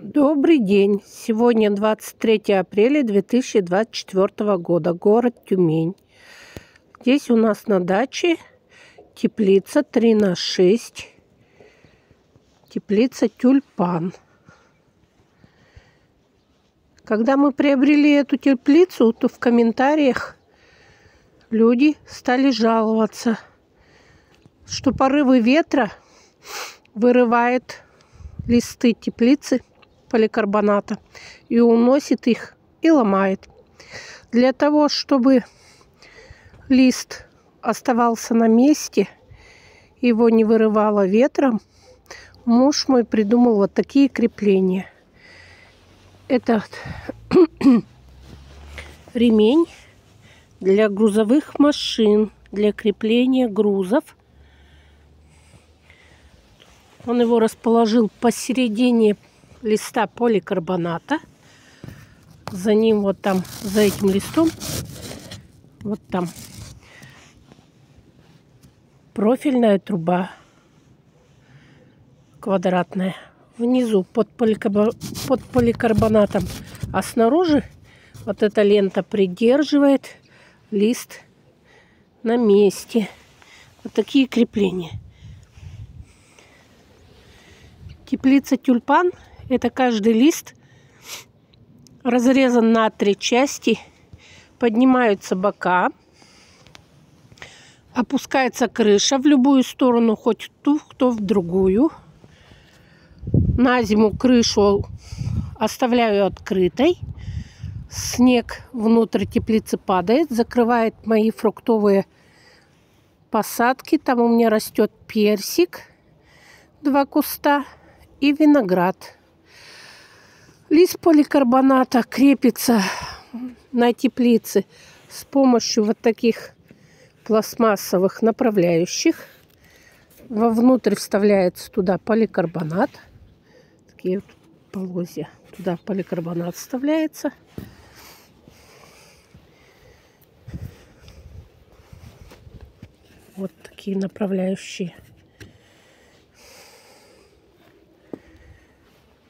Добрый день! Сегодня 23 апреля 2024 года. Город Тюмень. Здесь у нас на даче теплица 3×6. Теплица Тюльпан. Когда мы приобрели эту теплицу, то в комментариях люди стали жаловаться, что порывы ветра вырывает листы теплицы поликарбоната и уносит их и ломает. Для того, чтобы лист оставался на месте, его не вырывало ветром, муж мой придумал вот такие крепления. Это ремень для грузовых машин, для крепления грузов. Он его расположил посередине листа поликарбоната. За ним вот там, за этим листом, вот там профильная труба квадратная. Внизу под поликарбонатом, а снаружи вот эта лента придерживает лист на месте. Вот такие крепления. Теплица Тюльпан – это каждый лист разрезан на 3 части, поднимаются бока, опускается крыша в любую сторону, хоть в ту, кто в другую. На зиму крышу оставляю открытой. Снег внутрь теплицы падает, закрывает мои фруктовые посадки. Там у меня растет персик, 2 куста, и виноград. Лист поликарбоната крепится на теплице с помощью вот таких пластмассовых направляющих. Вовнутрь вставляется туда поликарбонат. Такие вот полозья. Туда поликарбонат вставляется. Вот такие направляющие.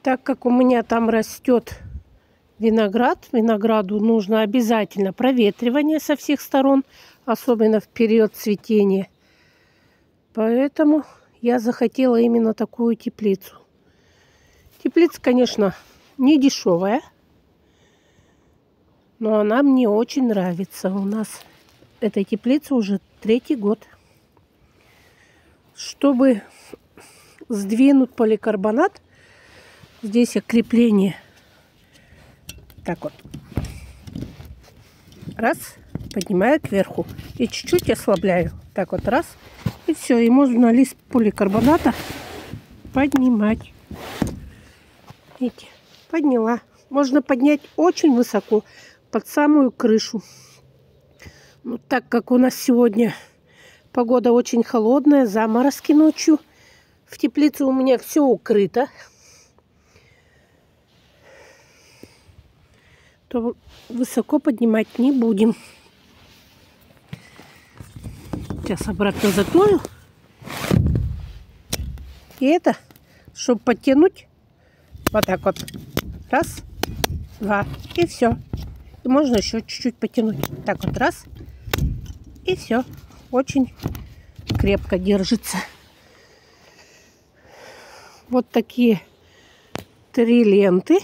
Так как у меня там растет виноград, винограду нужно обязательно проветривание со всех сторон, особенно в период цветения. Поэтому я захотела именно такую теплицу. Теплица, конечно, не дешевая, но она мне очень нравится. У нас этой теплице уже 3-й год. Чтобы сдвинуть поликарбонат, здесь крепление. Так вот. Раз. Поднимаю кверху. И чуть-чуть ослабляю. Так вот. Раз. И все. И можно лист поликарбоната поднимать. Видите? Подняла. Можно поднять очень высоко. Под самую крышу. Ну, так как у нас сегодня погода очень холодная. Заморозки ночью. В теплице у меня все укрыто. То высоко поднимать не будем. Сейчас обратно закрою. И это, чтобы подтянуть, вот так вот. Раз, два, и все. И можно еще чуть-чуть потянуть. Так вот, раз, и все. Очень крепко держится. Вот такие 3 ленты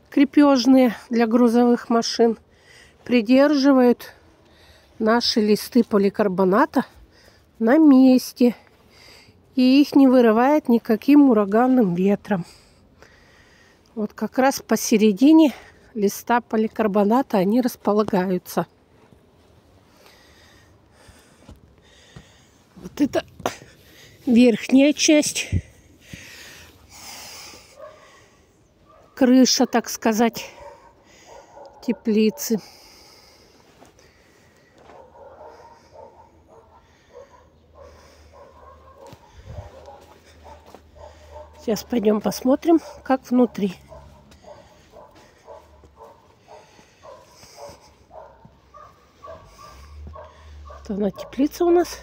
крепежные для грузовых машин придерживают наши листы поликарбоната на месте. И их не вырывает никаким ураганным ветром. Вот как раз посередине листа поликарбоната они располагаются. Вот это верхняя часть. Крыша, так сказать, теплицы. Сейчас пойдем посмотрим, как внутри. Вот она, теплица у нас.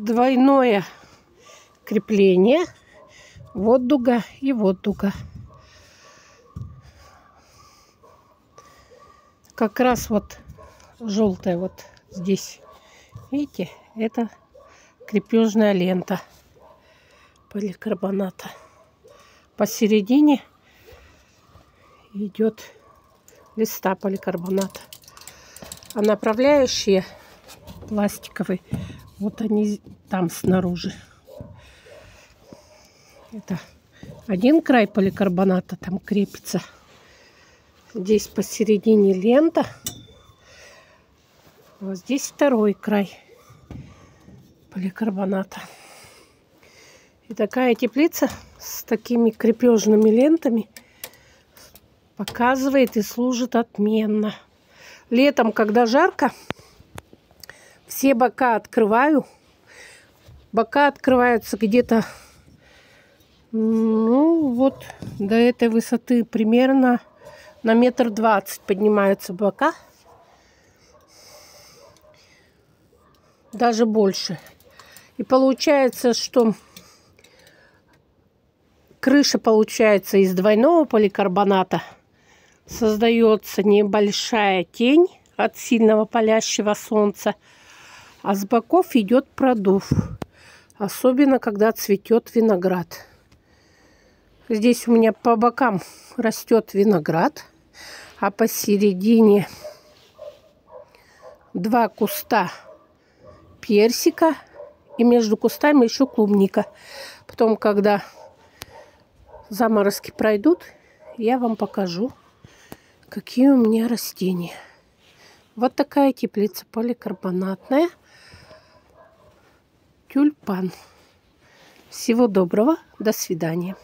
двойное крепление. Вот дуга и вот дуга. Как раз вот желтая вот здесь. Видите, это крепежная лента поликарбоната. Посередине идет листа поликарбоната. А направляющие пластиковые, вот они там снаружи. Это один край поликарбоната там крепится. Здесь посередине лента. Вот здесь второй край поликарбоната. И такая теплица с такими крепежными лентами показывает и служит отменно. Летом, когда жарко, все бока открываю. Бока открываются где-то, ну, вот до этой высоты примерно на 1,20 м поднимаются бока. Даже больше. И получается, что крыша получается из двойного поликарбоната. Создается небольшая тень от сильного палящего солнца. А с боков идет продув. Особенно, когда цветет виноград. Здесь у меня по бокам растет виноград. А посередине 2 куста персика. И между кустами еще клубника. Потом, когда заморозки пройдут, я вам покажу, какие у меня растения. Вот такая теплица поликарбонатная. Тюльпан. Всего доброго. До свидания.